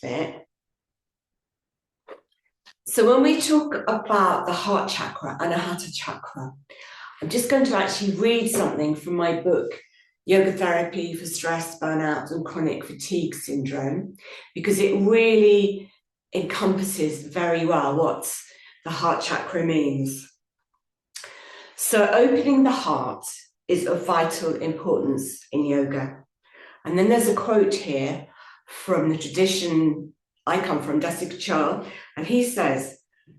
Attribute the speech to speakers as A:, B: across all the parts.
A: bit. So when we talk about the heart chakra, Anahata chakra, I'm just going to actually read something from my book, Yoga Therapy for Stress, Burnout and Chronic Fatigue Syndrome, because it really encompasses very well what the heart chakra means. So opening the heart is of vital importance in yoga. And then there's a quote here from the tradition I come from, Dasik Char, and he says,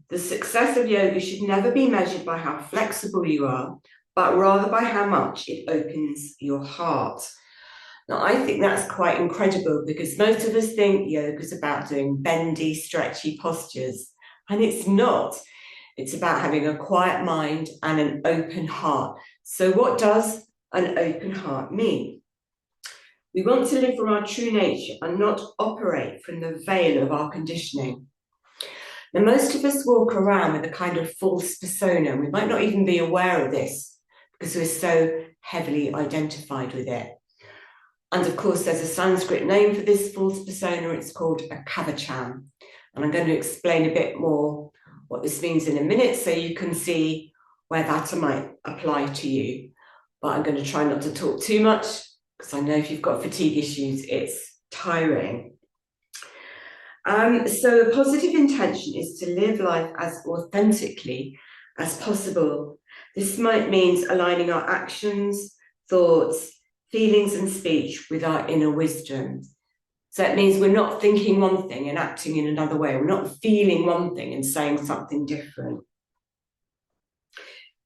A: the success of yoga should never be measured by how flexible you are, but rather by how much it opens your heart. Now, I think that's quite incredible because most of us think yoga is about doing bendy, stretchy postures, and it's not. It's about having a quiet mind and an open heart. So what does an open heart mean? We want to live from our true nature and not operate from the veil of our conditioning. Now, most of us walk around with a kind of false persona. We might not even be aware of this because we're so heavily identified with it. And of course, there's a Sanskrit name for this false persona. It's called a kavacham. And I'm going to explain a bit more what this means in a minute so you can see where that might apply to you. But I'm going to try not to talk too much because I know if you've got fatigue issues, it's tiring. So a positive intention is to live life as authentically as possible. This might mean aligning our actions, thoughts, feelings and speech with our inner wisdom. So it means we're not thinking one thing and acting in another way. We're not feeling one thing and saying something different.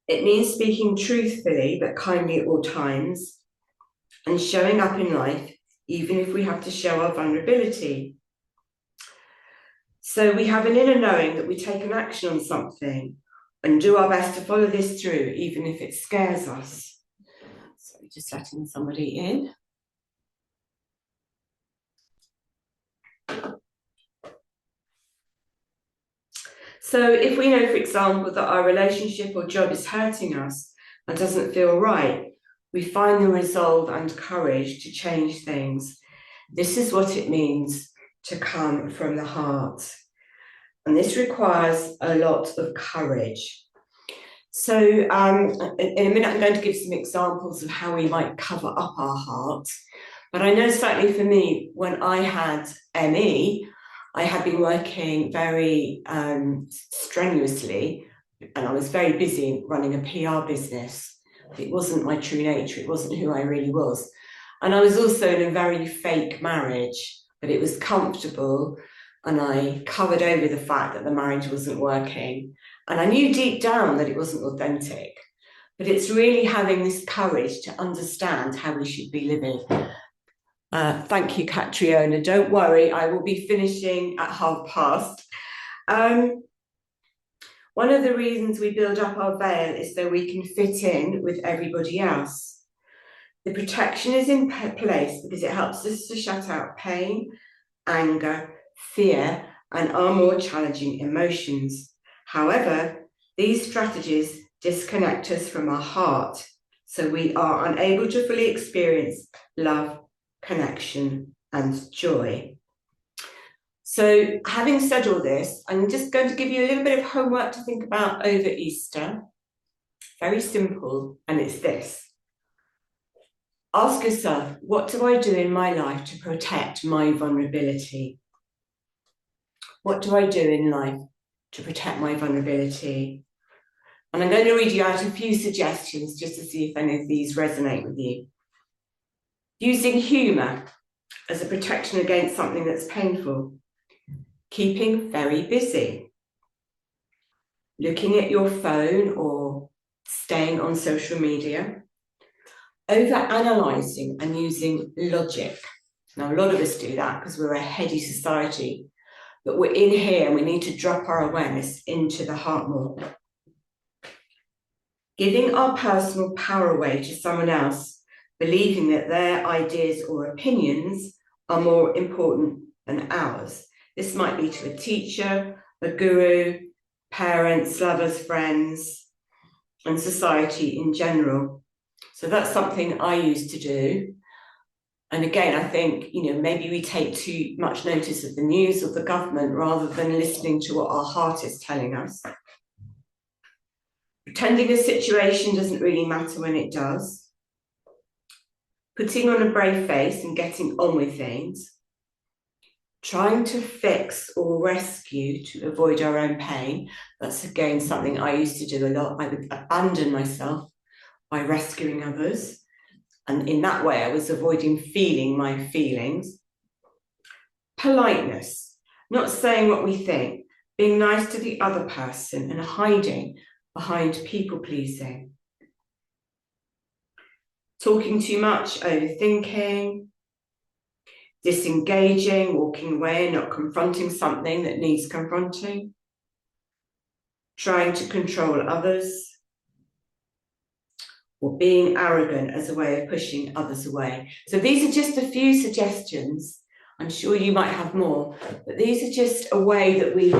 A: It means speaking truthfully but kindly at all times and showing up in life, even if we have to show our vulnerability. So we have an inner knowing that we take an action on something and do our best to follow this through, even if it scares us. So just letting somebody in. So if we know, for example, that our relationship or job is hurting us and doesn't feel right, we find the resolve and courage to change things. This is what it means to come from the heart. And this requires a lot of courage. So in a minute, I'm going to give some examples of how we might cover up our heart. But I know certainly for me, when I had ME, I had been working very strenuously and I was very busy running a PR business. It wasn't my true nature. It wasn't who I really was. And I was also in a very fake marriage, but it was comfortable. And I covered over the fact that the marriage wasn't working. And I knew deep down that it wasn't authentic. But it's really having this courage to understand how we should be living. Thank you, Catriona. Don't worry, I will be finishing at past. One of the reasons we build up our veil is so we can fit in with everybody else. The protection is in place because it helps us to shut out pain, anger, fear, and our more challenging emotions. However, these strategies disconnect us from our heart, so we are unable to fully experience love, connection, and joy. So having said all this, I'm just going to give you a little bit of homework to think about over Easter. Very simple, and it's this. Ask yourself, what do I do in my life to protect my vulnerability? What do I do in life to protect my vulnerability? And I'm going to read you out a few suggestions just to see if any of these resonate with you. Using humour as a protection against something that's painful. Keeping very busy. Looking at your phone or staying on social media. Over-analysing and using logic. Now, a lot of us do that because we're a heady society, but we're in here and we need to drop our awareness into the heart more. Giving our personal power away to someone else, believing that their ideas or opinions are more important than ours. This might be to a teacher, a guru, parents, lovers, friends, and society in general. So that's something I used to do. And again, I think, maybe we take too much notice of the news or the government rather than listening to what our heart is telling us. Pretending a situation doesn't really matter when it does. Putting on a brave face and getting on with things. Trying to fix or rescue to avoid our own pain. That's again something I used to do a lot. I would abandon myself by rescuing others. And in that way, I was avoiding feeling my feelings. Politeness, not saying what we think, being nice to the other person and hiding behind people pleasing. Talking too much, overthinking, disengaging, walking away and not confronting something that needs confronting. Trying to control others. Or being arrogant as a way of pushing others away. So these are just a few suggestions. I'm sure you might have more, but these are just a way that we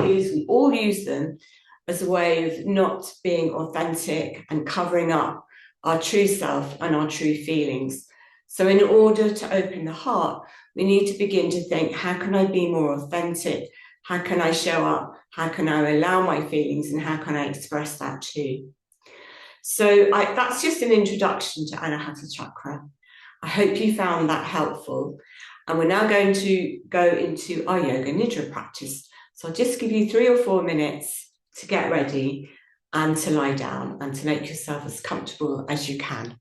A: all use them as a way of not being authentic and covering up our true self and our true feelings. So in order to open the heart, we need to begin to think, how can I be more authentic? How can I show up? How can I allow my feelings and how can I express that too? So that's just an introduction to Anahata Chakra. I hope you found that helpful. And we're now going to go into our Yoga Nidra practice. So I'll just give you 3 or 4 minutes to get ready and to lie down and to make yourself as comfortable as you can.